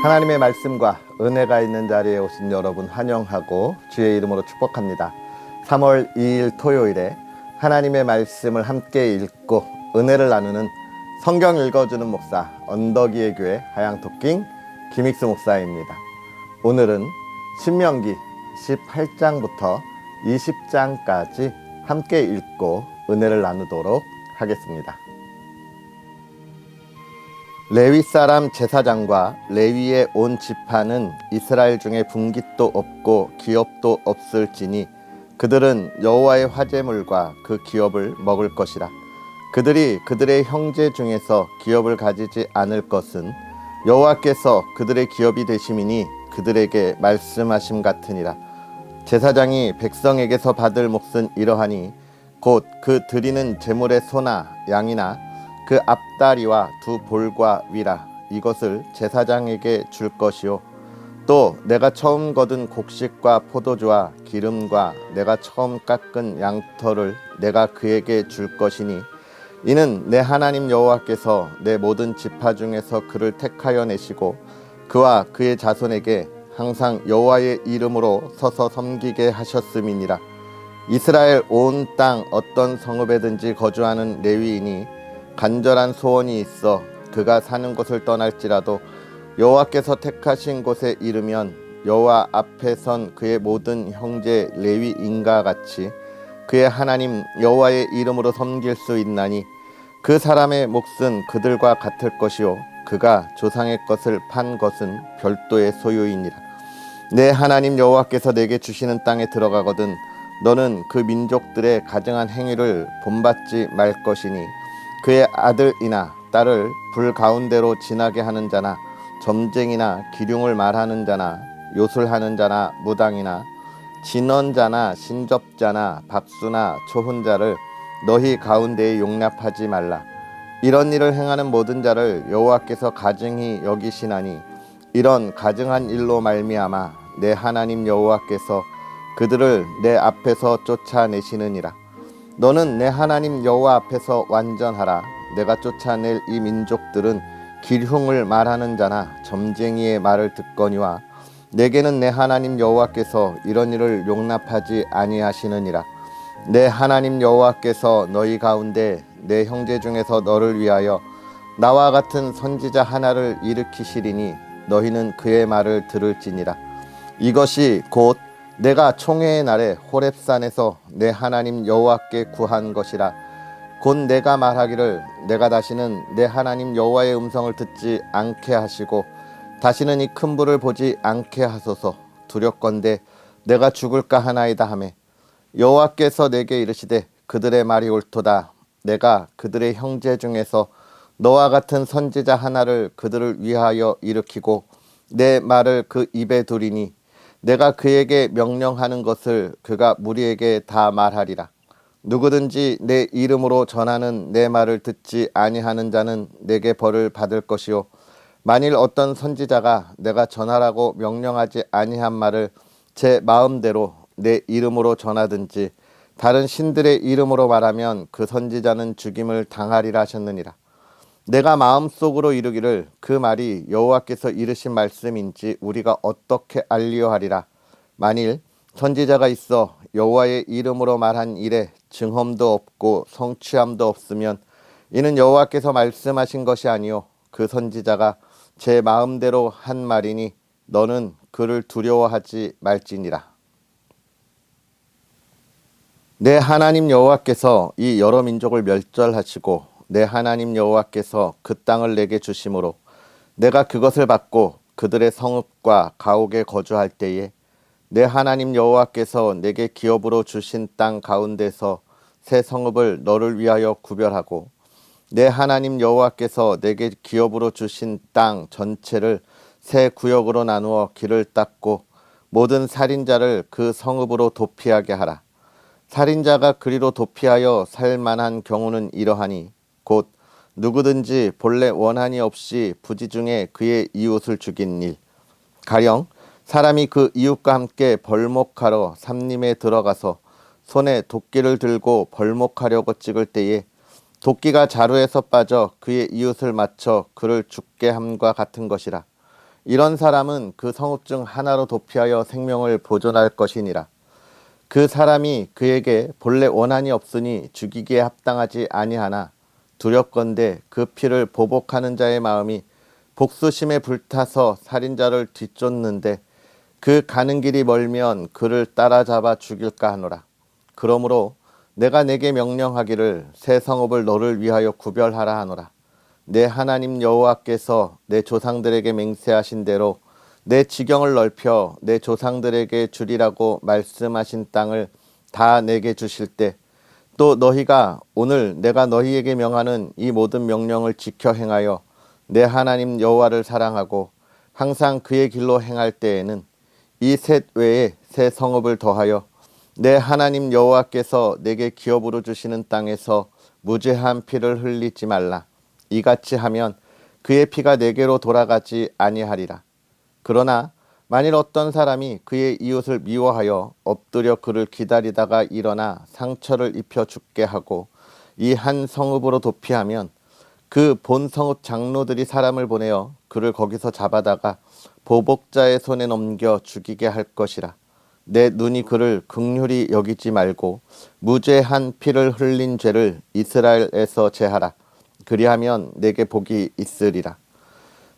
하나님의 말씀과 은혜가 있는 자리에 오신 여러분 환영하고 주의 이름으로 축복합니다. 3월 2일 토요일에 하나님의 말씀을 함께 읽고 은혜를 나누는 성경 읽어주는 목사 언덕이의 교회 하양토킹 김익수 목사입니다. 오늘은 신명기 18장부터 20장까지 함께 읽고 은혜를 나누도록 하겠습니다. 레위 사람 제사장과 레위의 온 지파는 이스라엘 중에 분깃도 없고 기업도 없을지니 그들은 여호와의 화제물과 그 기업을 먹을 것이라. 그들이 그들의 형제 중에서 기업을 가지지 않을 것은 여호와께서 그들의 기업이 되심이니 그들에게 말씀하심 같으니라. 제사장이 백성에게서 받을 몫은 이러하니 곧 그 드리는 제물의 소나 양이나 그 앞다리와 두 볼과 위라. 이것을 제사장에게 줄 것이요 또 내가 처음 거둔 곡식과 포도주와 기름과 내가 처음 깎은 양털을 내가 그에게 줄 것이니 이는 내 하나님 여호와께서 내 모든 지파 중에서 그를 택하여 내시고 그와 그의 자손에게 항상 여호와의 이름으로 서서 섬기게 하셨음이니라. 이스라엘 온 땅 어떤 성읍에든지 거주하는 레위인이 간절한 소원이 있어 그가 사는 곳을 떠날지라도 여호와께서 택하신 곳에 이르면 여호와 앞에 선 그의 모든 형제 레위인과 같이 그의 하나님 여호와의 이름으로 섬길 수 있나니 그 사람의 몫은 그들과 같을 것이요 그가 조상의 것을 판 것은 별도의 소유이니라. 내 하나님 여호와께서 내게 주시는 땅에 들어가거든 너는 그 민족들의 가증한 행위를 본받지 말 것이니 그의 아들이나 딸을 불 가운데로 지나게 하는 자나 점쟁이나 기륭을 말하는 자나 요술하는 자나 무당이나 진언자나 신접자나 박수나 초혼자를 너희 가운데에 용납하지 말라. 이런 일을 행하는 모든 자를 여호와께서 가증히 여기시나니 이런 가증한 일로 말미암아 내 하나님 여호와께서 그들을 내 앞에서 쫓아내시느니라. 너는 내 하나님 여호와 앞에서 완전하라. 내가 쫓아낼 이 민족들은 기흉을 말하는 자나 점쟁이의 말을 듣거니와 내게는 내 하나님 여호와께서 이런 일을 용납하지 아니하시느니라. 내 하나님 여호와께서 너희 가운데 내 형제 중에서 너를 위하여 나와 같은 선지자 하나를 일으키시리니 너희는 그의 말을 들을지니라. 이것이 곧 내가 총회의 날에 호렙산에서 내 하나님 여호와께 구한 것이라. 곧 내가 말하기를 내가 다시는 내 하나님 여호와의 음성을 듣지 않게 하시고 다시는 이 큰 불을 보지 않게 하소서. 두렵건대 내가 죽을까 하나이다 하매 여호와께서 내게 이르시되 그들의 말이 옳도다. 내가 그들의 형제 중에서 너와 같은 선지자 하나를 그들을 위하여 일으키고 내 말을 그 입에 두리니 내가 그에게 명령하는 것을 그가 무리에게 다 말하리라. 누구든지 내 이름으로 전하는 내 말을 듣지 아니하는 자는 내게 벌을 받을 것이요 만일 어떤 선지자가 내가 전하라고 명령하지 아니한 말을 제 마음대로 내 이름으로 전하든지 다른 신들의 이름으로 말하면 그 선지자는 죽임을 당하리라 하셨느니라. 내가 마음속으로 이르기를 그 말이 여호와께서 이르신 말씀인지 우리가 어떻게 알리려 하리라. 만일 선지자가 있어 여호와의 이름으로 말한 일에 증험도 없고 성취함도 없으면 이는 여호와께서 말씀하신 것이 아니요 그 선지자가 제 마음대로 한 말이니 너는 그를 두려워하지 말지니라. 내 하나님 여호와께서 이 여러 민족을 멸절하시고 내 하나님 여호와께서 그 땅을 내게 주심으로 내가 그것을 받고 그들의 성읍과 가옥에 거주할 때에 내 하나님 여호와께서 내게 기업으로 주신 땅 가운데서 새 성읍을 너를 위하여 구별하고 내 하나님 여호와께서 내게 기업으로 주신 땅 전체를 새 구역으로 나누어 길을 닦고 모든 살인자를 그 성읍으로 도피하게 하라. 살인자가 그리로 도피하여 살 만한 경우는 이러하니 곧 누구든지 본래 원한이 없이 부지 중에 그의 이웃을 죽인 일, 가령 사람이 그 이웃과 함께 벌목하러 삼림에 들어가서 손에 도끼를 들고 벌목하려고 찍을 때에 도끼가 자루에서 빠져 그의 이웃을 맞춰 그를 죽게 함과 같은 것이라. 이런 사람은 그 성읍 중 하나로 도피하여 생명을 보존할 것이니라. 그 사람이 그에게 본래 원한이 없으니 죽이기에 합당하지 아니하나 두렵건대 그 피를 보복하는 자의 마음이 복수심에 불타서 살인자를 뒤쫓는데 그 가는 길이 멀면 그를 따라잡아 죽일까 하노라. 그러므로 내가 내게 명령하기를 새 성읍을 너를 위하여 구별하라 하노라. 내 하나님 여호와께서 내 조상들에게 맹세하신 대로 내 지경을 넓혀 내 조상들에게 주리라고 말씀하신 땅을 다 내게 주실 때 또 너희가 오늘 내가 너희에게 명하는 이 모든 명령을 지켜 행하여 내 하나님 여호와를 사랑하고 항상 그의 길로 행할 때에는 이 셋 외에 새 성읍을 더하여 내 하나님 여호와께서 내게 기업으로 주시는 땅에서 무죄한 피를 흘리지 말라. 이같이 하면 그의 피가 내게로 돌아가지 아니하리라. 그러나 만일 어떤 사람이 그의 이웃을 미워하여 엎드려 그를 기다리다가 일어나 상처를 입혀 죽게 하고 이 한 성읍으로 도피하면 그 본 성읍 장로들이 사람을 보내어 그를 거기서 잡아다가 보복자의 손에 넘겨 죽이게 할 것이라. 내 눈이 그를 긍휼히 여기지 말고 무죄한 피를 흘린 죄를 이스라엘에서 제하라. 그리하면 내게 복이 있으리라.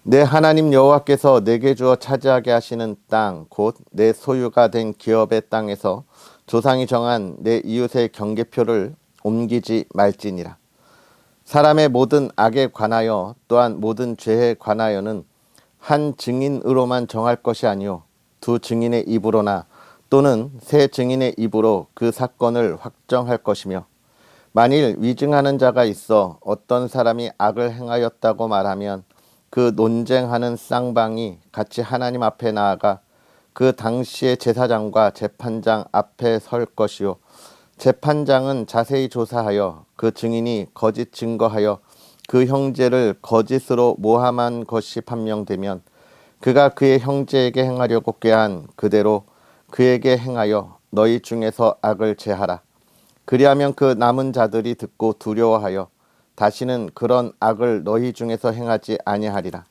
내 하나님 여호와께서 내게 주어 차지하게 하시는 땅 곧 내 소유가 된 기업의 땅에서 조상이 정한 내 이웃의 경계표를 옮기지 말지니라. 사람의 모든 악에 관하여 또한 모든 죄에 관하여는 한 증인으로만 정할 것이 아니요 두 증인의 입으로나 또는 세 증인의 입으로 그 사건을 확정할 것이며 만일 위증하는 자가 있어 어떤 사람이 악을 행하였다고 말하면 그 논쟁하는 쌍방이 같이 하나님 앞에 나아가 그 당시의 제사장과 재판장 앞에 설 것이요 재판장은 자세히 조사하여 그 증인이 거짓 증거하여 그 형제를 거짓으로 모함한 것이 판명되면 그가 그의 형제에게 행하려고 꾀한 그대로 그에게 행하여 너희 중에서 악을 제하라. 그리하면 그 남은 자들이 듣고 두려워하여 다시는 그런 악을 너희 중에서 행하지 아니하리라.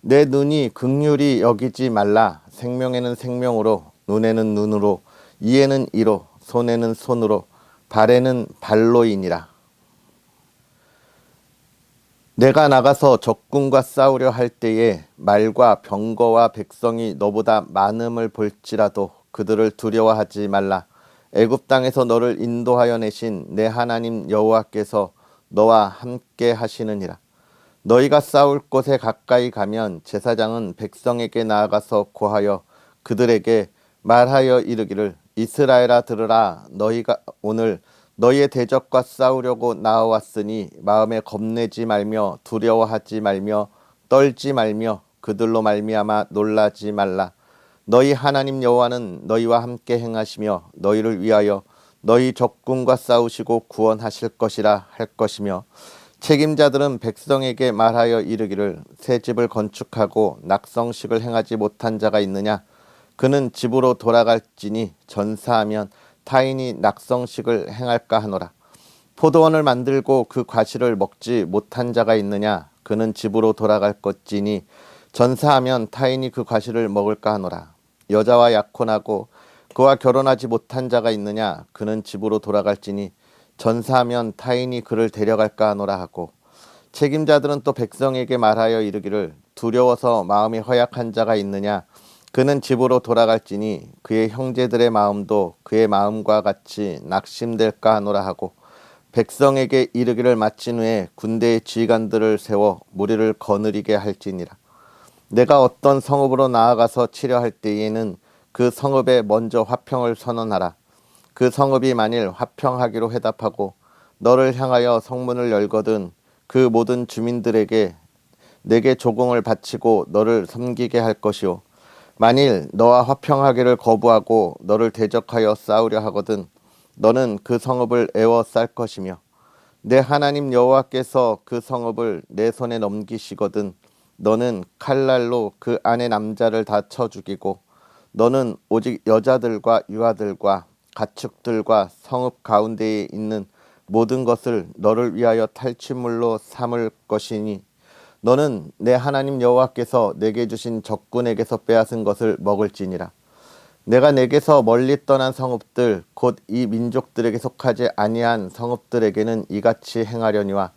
내 눈이 긍휼히 여기지 말라. 생명에는 생명으로, 눈에는 눈으로, 이에는 이로, 손에는 손으로, 발에는 발로이니라. 내가 나가서 적군과 싸우려 할 때에 말과 병거와 백성이 너보다 많음을 볼지라도 그들을 두려워하지 말라. 애굽 땅에서 너를 인도하여 내신 내 하나님 여호와께서 너와 함께 하시느니라. 너희가 싸울 곳에 가까이 가면 제사장은 백성에게 나아가서 고하여 그들에게 말하여 이르기를 이스라엘아 들으라. 너희가 오늘 너희의 대적과 싸우려고 나와왔으니 마음에 겁내지 말며 두려워하지 말며 떨지 말며 그들로 말미암아 놀라지 말라. 너희 하나님 여호와는 너희와 함께 행하시며 너희를 위하여 너희 적군과 싸우시고 구원하실 것이라 할 것이며 책임자들은 백성에게 말하여 이르기를 새 집을 건축하고 낙성식을 행하지 못한 자가 있느냐 그는 집으로 돌아갈지니 전사하면 타인이 낙성식을 행할까 하노라. 포도원을 만들고 그 과실을 먹지 못한 자가 있느냐 그는 집으로 돌아갈 것이니 전사하면 타인이 그 과실을 먹을까 하노라. 여자와 약혼하고 그와 결혼하지 못한 자가 있느냐 그는 집으로 돌아갈지니 전사하면 타인이 그를 데려갈까 하노라 하고 책임자들은 또 백성에게 말하여 이르기를 두려워서 마음이 허약한 자가 있느냐 그는 집으로 돌아갈지니 그의 형제들의 마음도 그의 마음과 같이 낙심될까 하노라 하고 백성에게 이르기를 마친 후에 군대의 지휘관들을 세워 무리를 거느리게 할지니라. 내가 어떤 성읍으로 나아가서 치려 할 때에는 그 성읍에 먼저 화평을 선언하라. 그 성읍이 만일 화평하기로 회답하고 너를 향하여 성문을 열거든 그 모든 주민들에게 내게 조공을 바치고 너를 섬기게 할 것이요 만일 너와 화평하기를 거부하고 너를 대적하여 싸우려 하거든 너는 그 성읍을 에워쌀 것이며 내 하나님 여호와께서 그 성읍을 내 손에 넘기시거든 너는 칼날로 그 안의 남자를 다 쳐 죽이고 너는 오직 여자들과 유아들과 가축들과 성읍 가운데에 있는 모든 것을 너를 위하여 탈취물로 삼을 것이니 너는 내 하나님 여호와께서 내게 주신 적군에게서 빼앗은 것을 먹을지니라. 내가 내게서 멀리 떠난 성읍들 곧 이 민족들에게 속하지 아니한 성읍들에게는 이같이 행하려니와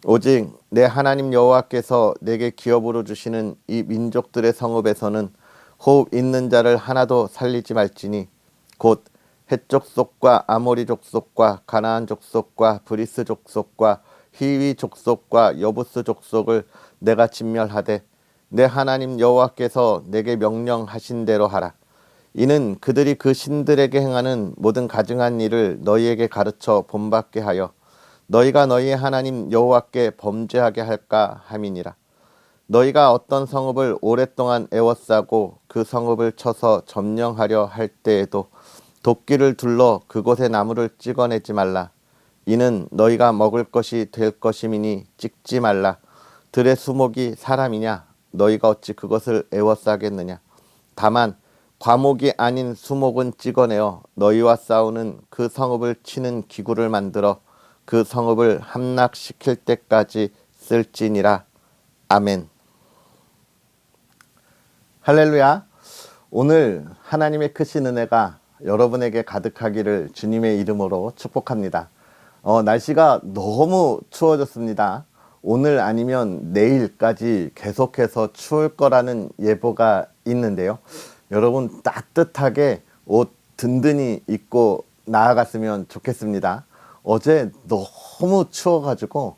오직 내 하나님 여호와께서 내게 기업으로 주시는 이 민족들의 성읍에서는 호흡 있는 자를 하나도 살리지 말지니 곧 헷 족속과 아모리 족속과 가나안 족속과 브리스 족속과 히위 족속과 여부스 족속을 내가 진멸하되 내 하나님 여호와께서 내게 명령하신 대로 하라. 이는 그들이 그 신들에게 행하는 모든 가증한 일을 너희에게 가르쳐 본받게 하여 너희가 너희의 하나님 여호와께 범죄하게 할까 함이니라. 너희가 어떤 성읍을 오랫동안 애워싸고 그 성읍을 쳐서 점령하려 할 때에도 도끼를 둘러 그곳의 나무를 찍어내지 말라. 이는 너희가 먹을 것이 될 것임이니 찍지 말라. 들의 수목이 사람이냐? 너희가 어찌 그것을 애워싸겠느냐? 다만 과목이 아닌 수목은 찍어내어 너희와 싸우는 그 성읍을 치는 기구를 만들어 그 성읍을 함락시킬 때까지 쓸지니라. 아멘. 할렐루야. 오늘 하나님의 크신 은혜가 여러분에게 가득하기를 주님의 이름으로 축복합니다. 날씨가 너무 추워졌습니다. 오늘 아니면 내일까지 계속해서 추울 거라는 예보가 있는데요. 여러분 따뜻하게 옷 든든히 입고 나아갔으면 좋겠습니다. 어제 너무 추워가지고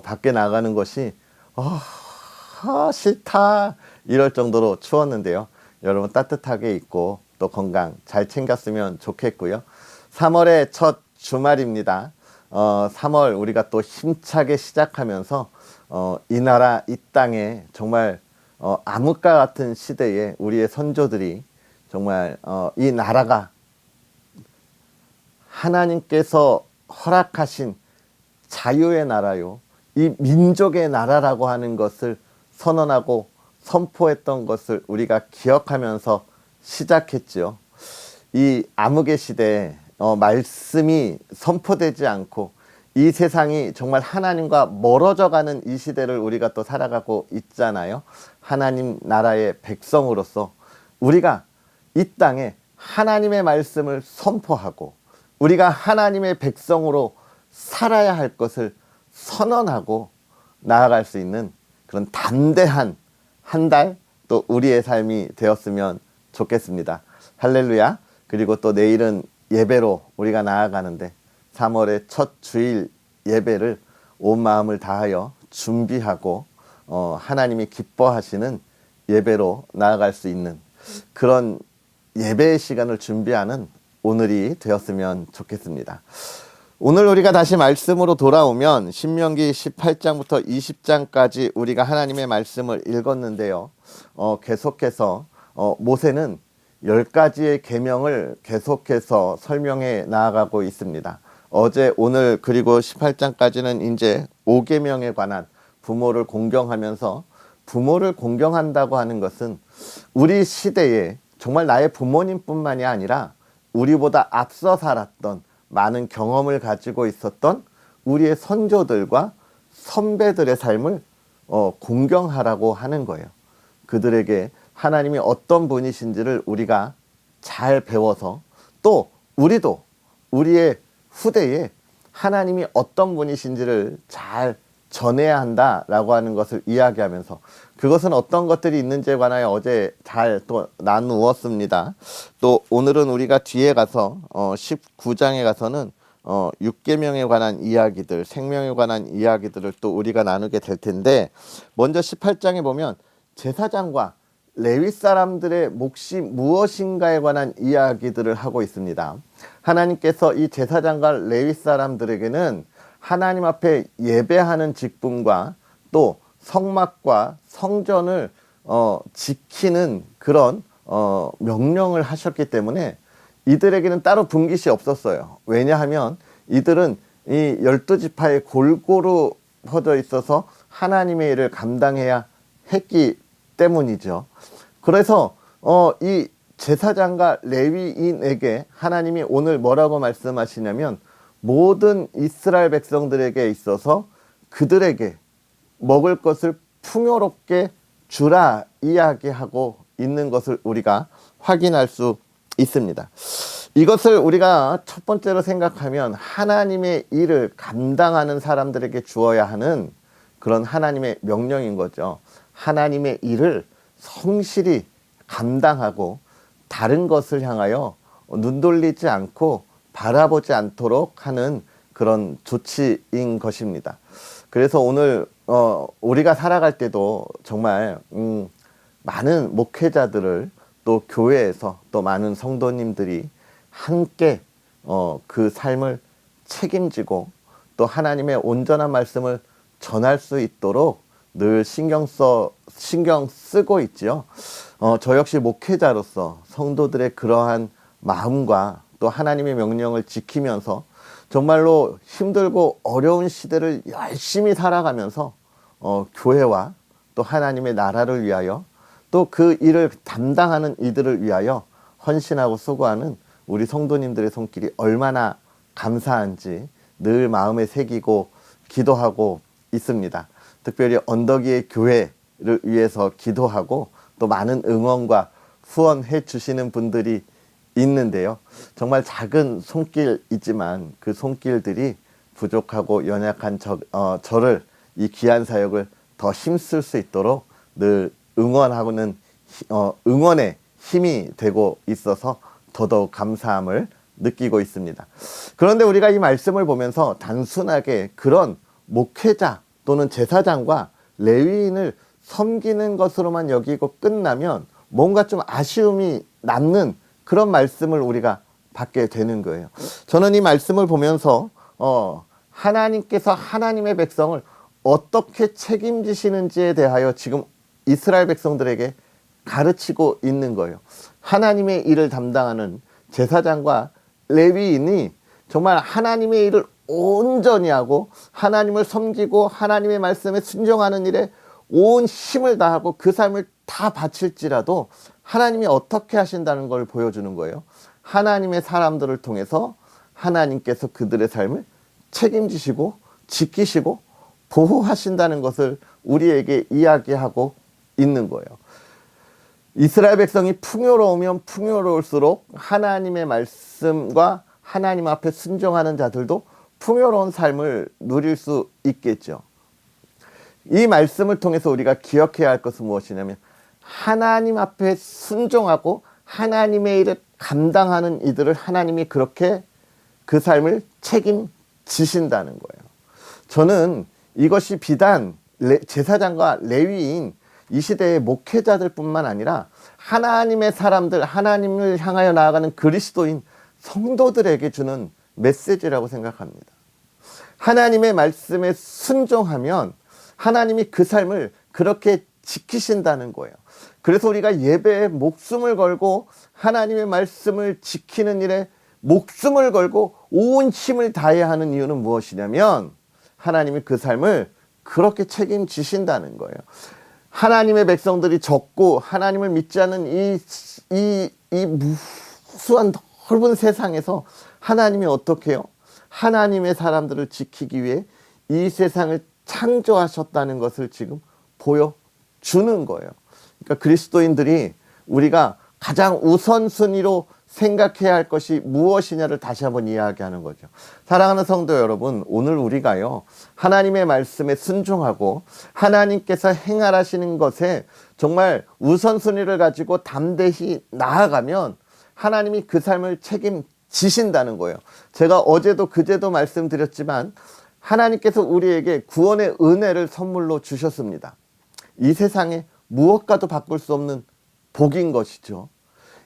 밖에 나가는 것이 싫다 이럴 정도로 추웠는데요. 여러분 따뜻하게 입고 또 건강 잘 챙겼으면 좋겠고요. 3월의 첫 주말입니다. 3월 우리가 또 힘차게 시작하면서 이 나라 이 땅에 정말 암흑과 같은 시대에 우리의 선조들이 정말 이 나라가 하나님께서 허락하신 자유의 나라요, 이 민족의 나라라고 하는 것을 선언하고 선포했던 것을 우리가 기억하면서 시작했죠. 이 암흑의 시대에 말씀이 선포되지 않고 이 세상이 정말 하나님과 멀어져 가는 이 시대를 우리가 또 살아가고 있잖아요. 하나님 나라의 백성으로서 우리가 이 땅에 하나님의 말씀을 선포하고 우리가 하나님의 백성으로 살아야 할 것을 선언하고 나아갈 수 있는 그런 담대한 한 달 또 우리의 삶이 되었으면 좋겠습니다. 할렐루야. 그리고 또 내일은 예배로 우리가 나아가는데 3월의 첫 주일 예배를 온 마음을 다하여 준비하고 하나님이 기뻐하시는 예배로 나아갈 수 있는 그런 예배의 시간을 준비하는 오늘이 되었으면 좋겠습니다. 오늘 우리가 다시 말씀으로 돌아오면 신명기 18장부터 20장까지 우리가 하나님의 말씀을 읽었는데요. 계속해서 모세는 10가지의 계명을 계속해서 설명해 나아가고 있습니다. 어제 오늘 그리고 18장까지는 이제 5계명에 관한 부모를 공경하면서 부모를 공경한다고 하는 것은 우리 시대에 정말 나의 부모님뿐만이 아니라 우리보다 앞서 살았던 많은 경험을 가지고 있었던 우리의 선조들과 선배들의 삶을 공경하라고 하는 거예요. 그들에게 하나님이 어떤 분이신지를 우리가 잘 배워서 또 우리도 우리의 후대에 하나님이 어떤 분이신지를 잘 전해야 한다라고 하는 것을 이야기하면서 그것은 어떤 것들이 있는지에 관하여 어제 잘 또 나누었습니다. 또 오늘은 우리가 뒤에 가서 19장에 가서는 6계명에 관한 이야기들, 생명에 관한 이야기들을 또 우리가 나누게 될 텐데 먼저 18장에 보면 제사장과 레위 사람들의 몫이 무엇인가에 관한 이야기들을 하고 있습니다. 하나님께서 이 제사장과 레위 사람들에게는 하나님 앞에 예배하는 직분과 또 성막과 성전을 지키는 그런 명령을 하셨기 때문에 이들에게는 따로 분깃이 없었어요. 왜냐하면 이들은 이 12지파에 골고루 퍼져 있어서 하나님의 일을 감당해야 했기 때문이죠. 그래서 이 제사장과 레위인에게 하나님이 오늘 뭐라고 말씀하시냐면 모든 이스라엘 백성들에게 있어서 그들에게 먹을 것을 풍요롭게 주라 이야기하고 있는 것을 우리가 확인할 수 있습니다. 이것을 우리가 첫 번째로 생각하면 하나님의 일을 감당하는 사람들에게 주어야 하는 그런 하나님의 명령인 거죠. 하나님의 일을 성실히 감당하고 다른 것을 향하여 눈 돌리지 않고 바라보지 않도록 하는 그런 조치인 것입니다. 그래서 오늘 우리가 살아갈 때도 정말 많은 목회자들을 또 교회에서 또 많은 성도님들이 함께 그 삶을 책임지고 또 하나님의 온전한 말씀을 전할 수 있도록 늘 신경 쓰고 있지요. 저 역시 목회자로서 성도들의 그러한 마음과 또 하나님의 명령을 지키면서 정말로 힘들고 어려운 시대를 열심히 살아가면서 교회와 또 하나님의 나라를 위하여 또 그 일을 담당하는 이들을 위하여 헌신하고 수고하는 우리 성도님들의 손길이 얼마나 감사한지 늘 마음에 새기고 기도하고 있습니다. 특별히 언덕위의 교회를 위해서 기도하고 또 많은 응원과 후원해 주시는 분들이 있는데요. 정말 작은 손길이지만 그 손길들이 부족하고 연약한 저를 이 귀한 사역을 더 힘쓸 수 있도록 늘 응원하고는 응원의 힘이 되고 있어서 더더욱 감사함을 느끼고 있습니다. 그런데 우리가 이 말씀을 보면서 단순하게 그런 목회자 또는 제사장과 레위인을 섬기는 것으로만 여기고 끝나면 뭔가 좀 아쉬움이 남는 그런 말씀을 우리가 받게 되는 거예요. 저는 이 말씀을 보면서 하나님께서 하나님의 백성을 어떻게 책임지시는지에 대하여 지금 이스라엘 백성들에게 가르치고 있는 거예요. 하나님의 일을 담당하는 제사장과 레위인이 정말 하나님의 일을 온전히 하고 하나님을 섬기고 하나님의 말씀에 순종하는 일에 온 힘을 다하고 그 삶을 다 바칠지라도 하나님이 어떻게 하신다는 걸 보여주는 거예요. 하나님의 사람들을 통해서 하나님께서 그들의 삶을 책임지시고 지키시고 보호하신다는 것을 우리에게 이야기하고 있는 거예요. 이스라엘 백성이 풍요로우면 풍요로울수록 하나님의 말씀과 하나님 앞에 순종하는 자들도 풍요로운 삶을 누릴 수 있겠죠. 이 말씀을 통해서 우리가 기억해야 할 것은 무엇이냐면 하나님 앞에 순종하고 하나님의 일을 감당하는 이들을 하나님이 그렇게 그 삶을 책임지신다는 거예요. 저는 이것이 비단 제사장과 레위인 이 시대의 목회자들 뿐만 아니라 하나님의 사람들, 하나님을 향하여 나아가는 그리스도인 성도들에게 주는 메시지라고 생각합니다. 하나님의 말씀에 순종하면 하나님이 그 삶을 그렇게 지키신다는 거예요. 그래서 우리가 예배에 목숨을 걸고 하나님의 말씀을 지키는 일에 목숨을 걸고 온 힘을 다해야 하는 이유는 무엇이냐면 하나님이 그 삶을 그렇게 책임지신다는 거예요. 하나님의 백성들이 적고 하나님을 믿지 않는 이 무수한 넓은 세상에서 하나님이 어떻게 해요? 하나님의 사람들을 지키기 위해 이 세상을 창조하셨다는 것을 지금 보여주는 거예요. 그러니까 그리스도인들이 우리가 가장 우선순위로 생각해야 할 것이 무엇이냐를 다시 한번 이야기하는 거죠. 사랑하는 성도 여러분, 오늘 우리가요 하나님의 말씀에 순종하고 하나님께서 행하시는 것에 정말 우선순위를 가지고 담대히 나아가면 하나님이 그 삶을 책임지신다는 거예요. 제가 어제도 그제도 말씀드렸지만 하나님께서 우리에게 구원의 은혜를 선물로 주셨습니다. 이 세상에 무엇과도 바꿀 수 없는 복인 것이죠.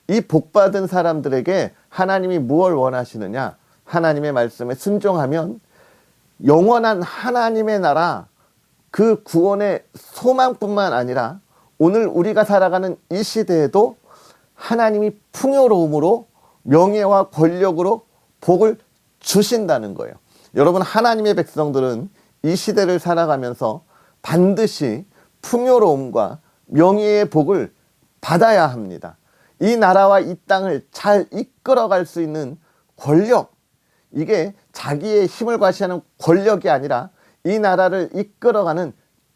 이 복받은 사람들에게 하나님이 무엇을 원하시느냐? 하나님의 말씀에 순종하면 영원한 하나님의 나라, 그 구원의 소망뿐만 아니라 오늘 우리가 살아가는 이 시대에도 하나님이 풍요로움으로 명예와 권력으로 복을 주신다는 거예요. 여러분, 하나님의 백성들은 이 시대를 살아가면서 반드시 풍요로움과 명예의 복을 받아야 합니다. 이 나라와 이 땅을 잘 이끌어갈 수 있는 권력, 이게 자기의 힘을 과시하는 권력이 아니라 이 나라를 이끌어가는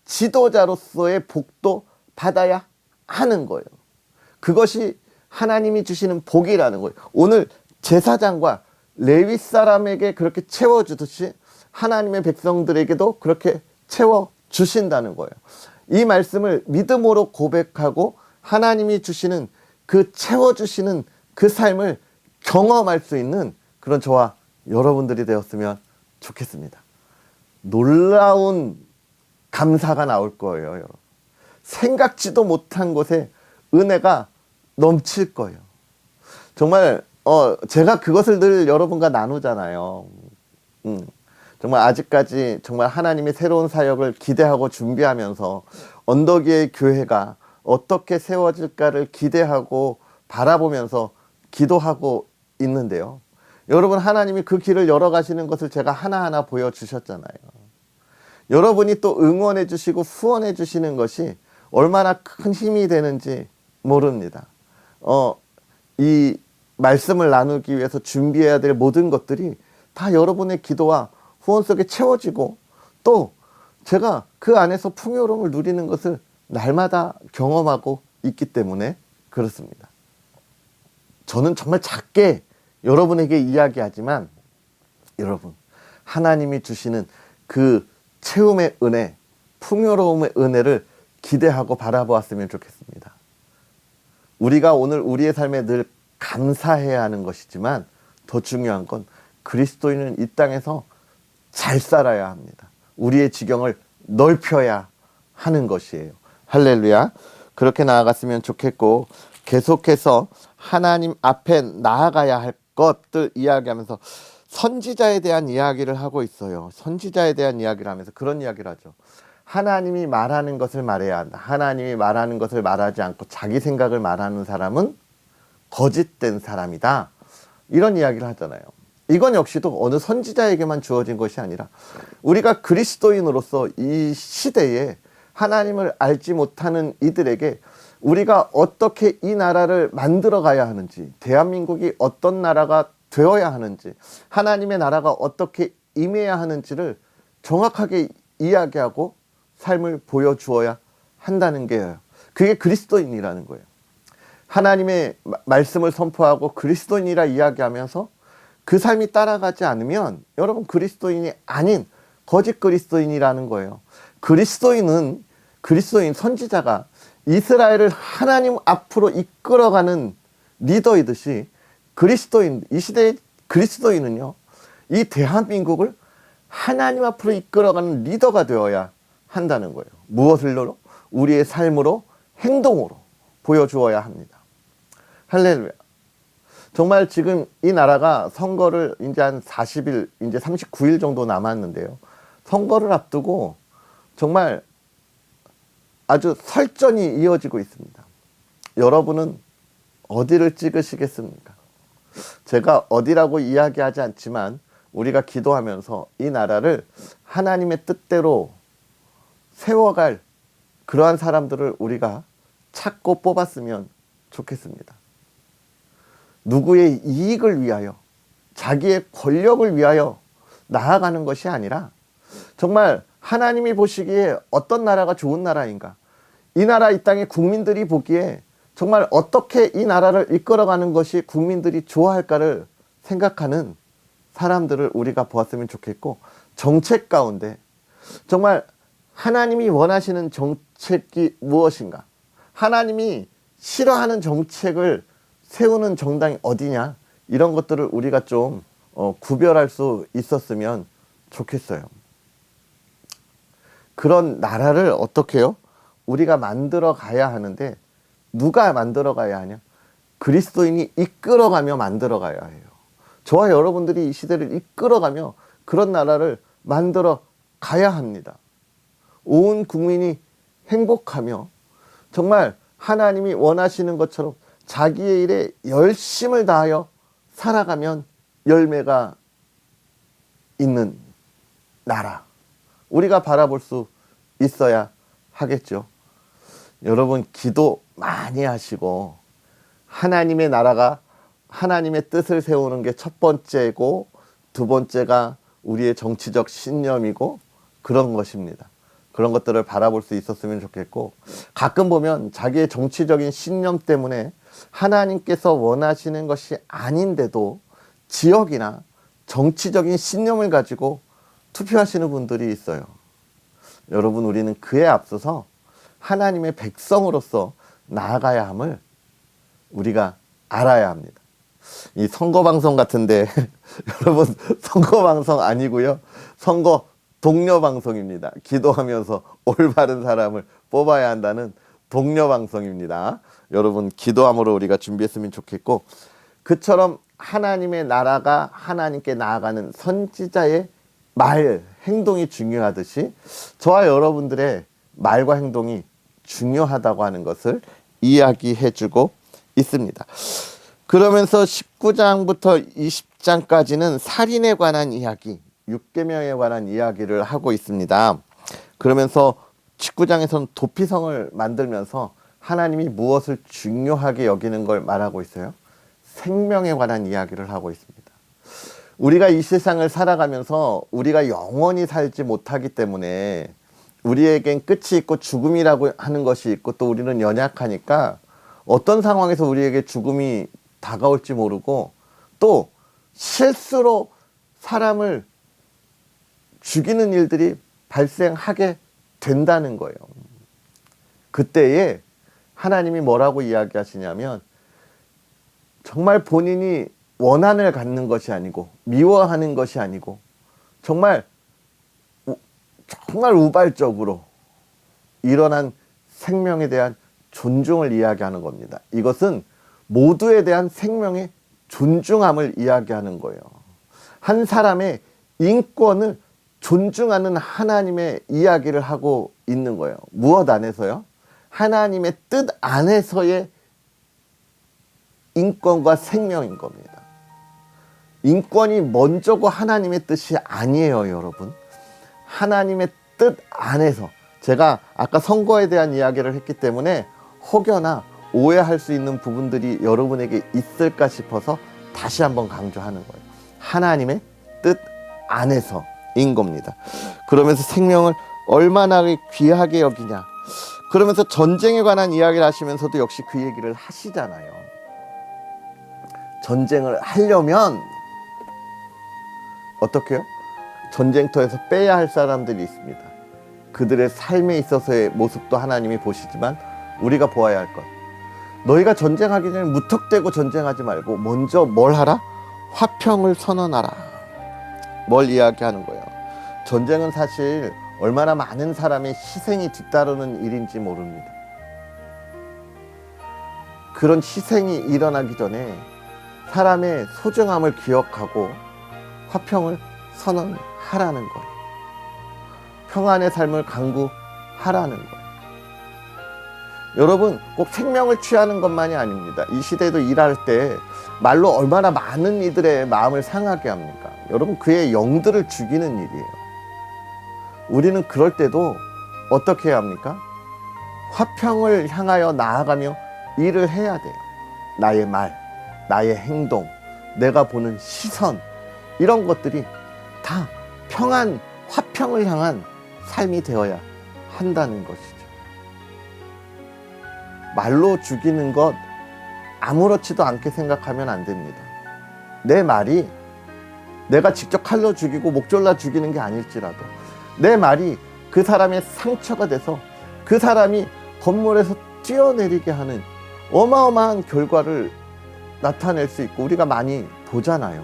지도자로서의 복도 받아야 하는 거예요. 그것이 하나님이 주시는 복이라는 거예요. 오늘 제사장과 레위 사람에게 그렇게 채워주듯이 하나님의 백성들에게도 그렇게 채워주신다는 거예요. 이 말씀을 믿음으로 고백하고 하나님이 주시는 그 채워주시는 그 삶을 경험할 수 있는 그런 저와 여러분들이 되었으면 좋겠습니다. 놀라운 감사가 나올 거예요, 여러분. 생각지도 못한 곳에 은혜가 넘칠 거예요. 정말 제가 그것을 늘 여러분과 나누잖아요. 정말 아직까지 정말 하나님의 새로운 사역을 기대하고 준비하면서 언덕 위의 교회가 어떻게 세워질까를 기대하고 바라보면서 기도하고 있는데요. 여러분, 하나님이 그 길을 열어가시는 것을 제가 하나하나 보여주셨잖아요. 여러분이 또 응원해 주시고 후원해 주시는 것이 얼마나 큰 힘이 되는지 모릅니다. 이 말씀을 나누기 위해서 준비해야 될 모든 것들이 다 여러분의 기도와 후원 속에 채워지고, 또 제가 그 안에서 풍요로움을 누리는 것을 날마다 경험하고 있기 때문에 그렇습니다. 저는 정말 작게 여러분에게 이야기하지만, 여러분, 하나님이 주시는 그 채움의 은혜, 풍요로움의 은혜를 기대하고 바라보았으면 좋겠습니다. 우리가 오늘 우리의 삶에 늘 감사해야 하는 것이지만, 더 중요한 건 그리스도인은 이 땅에서 잘 살아야 합니다. 우리의 지경을 넓혀야 하는 것이에요. 할렐루야. 그렇게 나아갔으면 좋겠고, 계속해서 하나님 앞에 나아가야 할 것들 이야기하면서 선지자에 대한 이야기를 하고 있어요. 선지자에 대한 이야기를 하면서 그런 이야기를 하죠. 하나님이 말하는 것을 말해야 한다. 하나님이 말하는 것을 말하지 않고 자기 생각을 말하는 사람은 거짓된 사람이다. 이런 이야기를 하잖아요. 이건 역시도 어느 선지자에게만 주어진 것이 아니라 우리가 그리스도인으로서 이 시대에 하나님을 알지 못하는 이들에게 우리가 어떻게 이 나라를 만들어 가야 하는지, 대한민국이 어떤 나라가 되어야 하는지, 하나님의 나라가 어떻게 임해야 하는지를 정확하게 이야기하고 삶을 보여주어야 한다는 게, 그게 그리스도인이라는 거예요. 하나님의 말씀을 선포하고 그리스도인이라 이야기하면서 그 삶이 따라가지 않으면 여러분, 그리스도인이 아닌 거짓 그리스도인이라는 거예요. 그리스도인 선지자가 이스라엘을 하나님 앞으로 이끌어가는 리더이듯이 이 시대의 그리스도인은요, 이 대한민국을 하나님 앞으로 이끌어가는 리더가 되어야 한다는 거예요. 무엇을로? 우리의 삶으로, 행동으로 보여주어야 합니다. 할렐루야. 정말 지금 이 나라가 선거를 이제 한 40일, 이제 39일 정도 남았는데요. 선거를 앞두고 정말 아주 설전이 이어지고 있습니다. 여러분은 어디를 찍으시겠습니까? 제가 어디라고 이야기하지 않지만 우리가 기도하면서 이 나라를 하나님의 뜻대로 세워갈 그러한 사람들을 우리가 찾고 뽑았으면 좋겠습니다. 누구의 이익을 위하여, 자기의 권력을 위하여 나아가는 것이 아니라 정말 하나님이 보시기에 어떤 나라가 좋은 나라인가, 이 나라 이 땅의 국민들이 보기에 정말 어떻게 이 나라를 이끌어가는 것이 국민들이 좋아할까를 생각하는 사람들을 우리가 보았으면 좋겠고, 정책 가운데 정말 하나님이 원하시는 정책이 무엇인가, 하나님이 싫어하는 정책을 세우는 정당이 어디냐, 이런 것들을 우리가 좀 구별할 수 있었으면 좋겠어요. 그런 나라를 어떻게 해요? 우리가 만들어 가야 하는데, 누가 만들어 가야 하냐? 그리스도인이 이끌어가며 만들어 가야 해요. 저와 여러분들이 이 시대를 이끌어가며 그런 나라를 만들어 가야 합니다. 온 국민이 행복하며 정말 하나님이 원하시는 것처럼 자기의 일에 열심을 다하여 살아가면 열매가 있는 나라, 우리가 바라볼 수 있어야 하겠죠. 여러분, 기도 많이 하시고 하나님의 나라가, 하나님의 뜻을 세우는 게 첫 번째고, 두 번째가 우리의 정치적 신념이고 그런 것입니다. 그런 것들을 바라볼 수 있었으면 좋겠고, 가끔 보면 자기의 정치적인 신념 때문에 하나님께서 원하시는 것이 아닌데도 지역이나 정치적인 신념을 가지고 투표하시는 분들이 있어요. 여러분, 우리는 그에 앞서서 하나님의 백성으로서 나아가야 함을 우리가 알아야 합니다. 이 선거방송 같은데 여러분, 선거방송 아니고요, 선거 독려방송입니다. 기도하면서 올바른 사람을 뽑아야 한다는 독려방송입니다. 여러분, 기도함으로 우리가 준비했으면 좋겠고, 그처럼 하나님의 나라가 하나님께 나아가는 선지자의 말, 행동이 중요하듯이 저와 여러분들의 말과 행동이 중요하다고 하는 것을 이야기해주고 있습니다. 그러면서 19장부터 20장까지는 살인에 관한 이야기, 6계명에 관한 이야기를 하고 있습니다. 그러면서 19장에서는 도피성을 만들면서 하나님이 무엇을 중요하게 여기는 걸 말하고 있어요? 생명에 관한 이야기를 하고 있습니다. 우리가 이 세상을 살아가면서 우리가 영원히 살지 못하기 때문에 우리에겐 끝이 있고 죽음이라고 하는 것이 있고, 또 우리는 연약하니까 어떤 상황에서 우리에게 죽음이 다가올지 모르고 또 실수로 사람을 죽이는 일들이 발생하게 된다는 거예요. 그때에 하나님이 뭐라고 이야기하시냐면, 정말 본인이 원한을 갖는 것이 아니고 미워하는 것이 아니고 정말 우발적으로 일어난 생명에 대한 존중을 이야기하는 겁니다. 이것은 모두에 대한 생명의 존중함을 이야기하는 거예요. 한 사람의 인권을 존중하는 하나님의 이야기를 하고 있는 거예요. 무엇 안에서요? 하나님의 뜻 안에서의 인권과 생명인 겁니다. 인권이 먼저고 하나님의 뜻이 아니에요, 여러분. 하나님의 뜻 안에서, 제가 아까 선거에 대한 이야기를 했기 때문에 혹여나 오해할 수 있는 부분들이 여러분에게 있을까 싶어서 다시 한번 강조하는 거예요. 하나님의 뜻 안에서인 겁니다. 그러면서 생명을 얼마나 귀하게 여기냐, 그러면서 전쟁에 관한 이야기를 하시면서도 역시 그 얘기를 하시잖아요. 전쟁을 하려면 어떻게 해요? 전쟁터에서 빼야 할 사람들이 있습니다. 그들의 삶에 있어서의 모습도 하나님이 보시지만 우리가 보아야 할 것, 너희가 전쟁하기 전에 무턱대고 전쟁하지 말고 먼저 뭘 하라? 화평을 선언하라. 뭘 이야기하는 거예요? 전쟁은 사실 얼마나 많은 사람의 희생이 뒤따르는 일인지 모릅니다. 그런 희생이 일어나기 전에 사람의 소중함을 기억하고 화평을 선언하라는 거예요. 평안의 삶을 강구하라는 거예요. 여러분, 꼭 생명을 취하는 것만이 아닙니다. 이 시대도 일할 때 말로 얼마나 많은 이들의 마음을 상하게 합니까? 여러분, 그의 영들을 죽이는 일이에요. 우리는 그럴 때도 어떻게 해야 합니까? 화평을 향하여 나아가며 일을 해야 돼요. 나의 말, 나의 행동, 내가 보는 시선, 이런 것들이 다 평안, 화평을 향한 삶이 되어야 한다는 것이죠. 말로 죽이는 것 아무렇지도 않게 생각하면 안 됩니다. 내 말이 내가 직접 칼로 죽이고 목 졸라 죽이는 게 아닐지라도 내 말이 그 사람의 상처가 돼서 그 사람이 건물에서 뛰어내리게 하는 어마어마한 결과를 나타낼 수 있고 우리가 많이 보잖아요.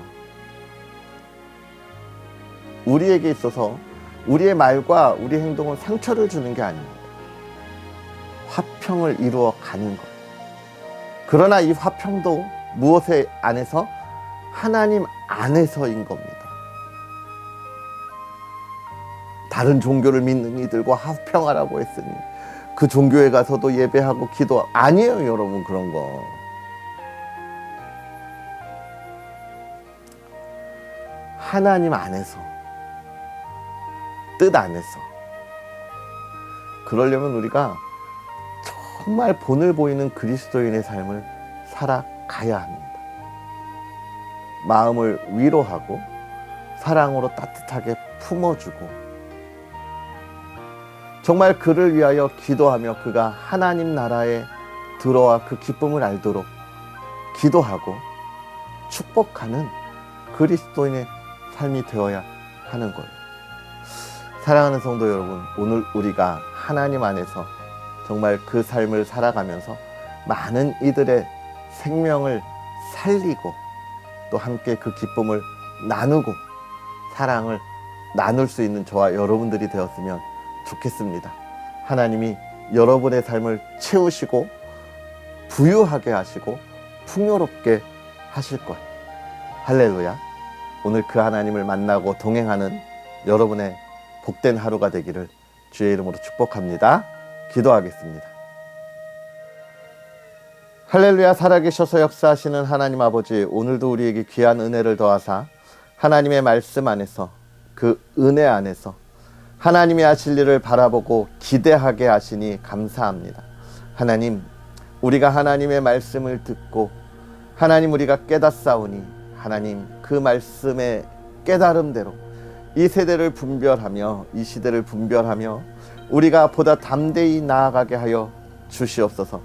우리에게 있어서 우리의 말과 우리 행동은 상처를 주는 게 아닙니다. 화평을 이루어 가는 것. 그러나 이 화평도 무엇의 안에서? 하나님 안에서인 겁니다. 다른 종교를 믿는 이들과 화평하라고 했으니 그 종교에 가서도 예배하고 기도, 아니에요 여러분. 그런 거 하나님 안에서, 뜻 안에서. 그러려면 우리가 정말 본을 보이는 그리스도인의 삶을 살아가야 합니다. 마음을 위로하고 사랑으로 따뜻하게 품어주고 정말 그를 위하여 기도하며 그가 하나님 나라에 들어와 그 기쁨을 알도록 기도하고 축복하는 그리스도인의 삶이 되어야 하는 거예요. 사랑하는 성도 여러분, 오늘 우리가 하나님 안에서 정말 그 삶을 살아가면서 많은 이들의 생명을 살리고 또 함께 그 기쁨을 나누고 사랑을 나눌 수 있는 저와 여러분들이 되었으면 좋겠습니다. 하나님이 여러분의 삶을 채우시고 부유하게 하시고 풍요롭게 하실 거예요. 할렐루야. 오늘 그 하나님을 만나고 동행하는 여러분의 복된 하루가 되기를 주의 이름으로 축복합니다. 기도하겠습니다. 할렐루야. 살아계셔서 역사하시는 하나님 아버지, 오늘도 우리에게 귀한 은혜를 더하사 하나님의 말씀 안에서 그 은혜 안에서 하나님이 하실 일을 바라보고 기대하게 하시니 감사합니다. 하나님, 우리가 하나님의 말씀을 듣고 하나님 우리가 깨닫사오니 하나님 그 말씀의 깨달음대로 이 세대를 분별하며 이 시대를 분별하며 우리가 보다 담대히 나아가게 하여 주시옵소서.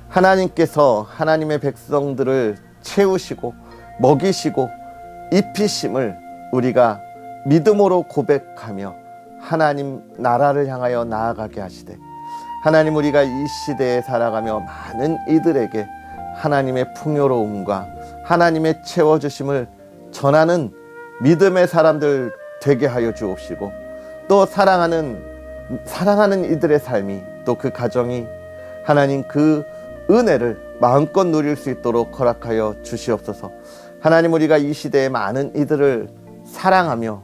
하나님께서 하나님의 백성들을 채우시고 먹이시고 입히심을 우리가 믿음으로 고백하며 하나님 나라를 향하여 나아가게 하시되, 하나님 우리가 이 시대에 살아가며 많은 이들에게 하나님의 풍요로움과 하나님의 채워주심을 전하는 믿음의 사람들 되게 하여 주옵시고, 또 사랑하는 이들의 삶이, 또 그 가정이 하나님 그 은혜를 마음껏 누릴 수 있도록 허락하여 주시옵소서. 하나님 우리가 이 시대에 많은 이들을 사랑하며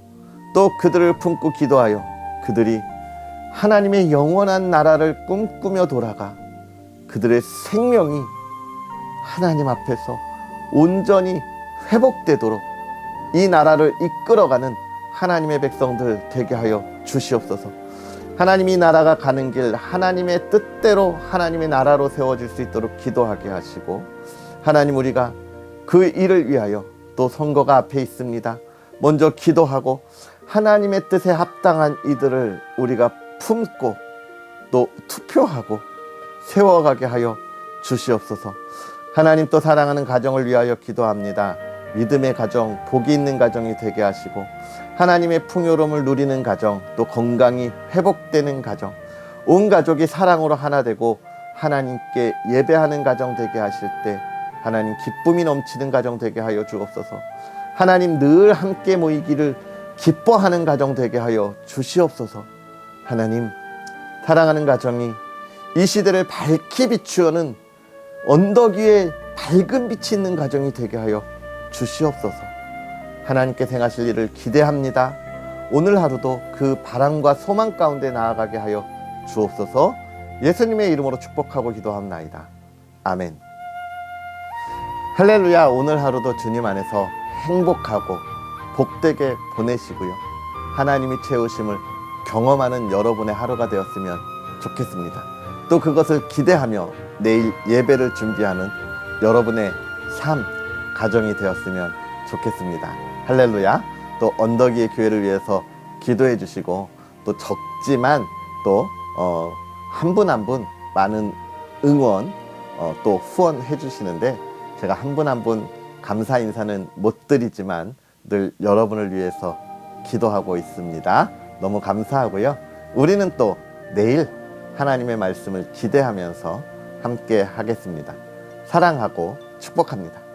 또 그들을 품고 기도하여 그들이 하나님의 영원한 나라를 꿈꾸며 돌아가 그들의 생명이 하나님 앞에서 온전히 회복되도록 이 나라를 이끌어가는 하나님의 백성들 되게 하여 주시옵소서. 하나님이 나라가 가는 길 하나님의 뜻대로 하나님의 나라로 세워질 수 있도록 기도하게 하시고, 하나님 우리가 그 일을 위하여 또 선거가 앞에 있습니다. 먼저 기도하고 하나님의 뜻에 합당한 이들을 우리가 품고 또 투표하고 세워가게 하여 주시옵소서. 하나님 또 사랑하는 가정을 위하여 기도합니다. 믿음의 가정, 복이 있는 가정이 되게 하시고 하나님의 풍요로움을 누리는 가정, 또 건강이 회복되는 가정, 온 가족이 사랑으로 하나 되고 하나님께 예배하는 가정 되게 하실 때 하나님 기쁨이 넘치는 가정 되게 하여 주옵소서. 하나님 늘 함께 모이기를 기뻐하는 가정 되게 하여 주시옵소서. 하나님 사랑하는 가정이 이 시대를 밝히 비추어는 언덕 위에 밝은 빛이 있는 가정이 되게 하여 주시옵소서. 하나님께서 행하실 일을 기대합니다. 오늘 하루도 그 바람과 소망 가운데 나아가게 하여 주옵소서. 예수님의 이름으로 축복하고 기도합나이다. 아멘. 할렐루야. 오늘 하루도 주님 안에서 행복하고 복되게 보내시고요, 하나님이 채우심을 경험하는 여러분의 하루가 되었으면 좋겠습니다. 또 그것을 기대하며 내일 예배를 준비하는 여러분의 삶, 가정이 되었으면 좋겠습니다. 할렐루야. 또 언덕 위의 교회를 위해서 기도해 주시고, 또 적지만 또 한 분 한 분 많은 응원 또 후원해 주시는데, 제가 한 분 한 분 감사 인사는 못 드리지만 늘 여러분을 위해서 기도하고 있습니다. 너무 감사하고요. 우리는 또 내일 하나님의 말씀을 기대하면서 함께 하겠습니다. 사랑하고 축복합니다.